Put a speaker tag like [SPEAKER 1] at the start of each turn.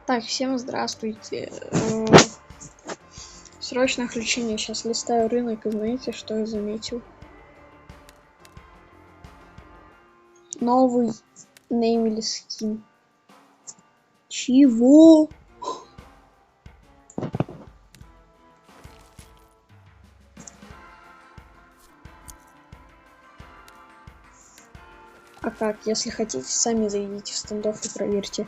[SPEAKER 1] Так, всем здравствуйте. Срочное включение. Сейчас листаю рынок, и знаете, что я заметил? Новый Nameless скин. Чего? А как? Если хотите, сами зайдите в стендов и проверьте.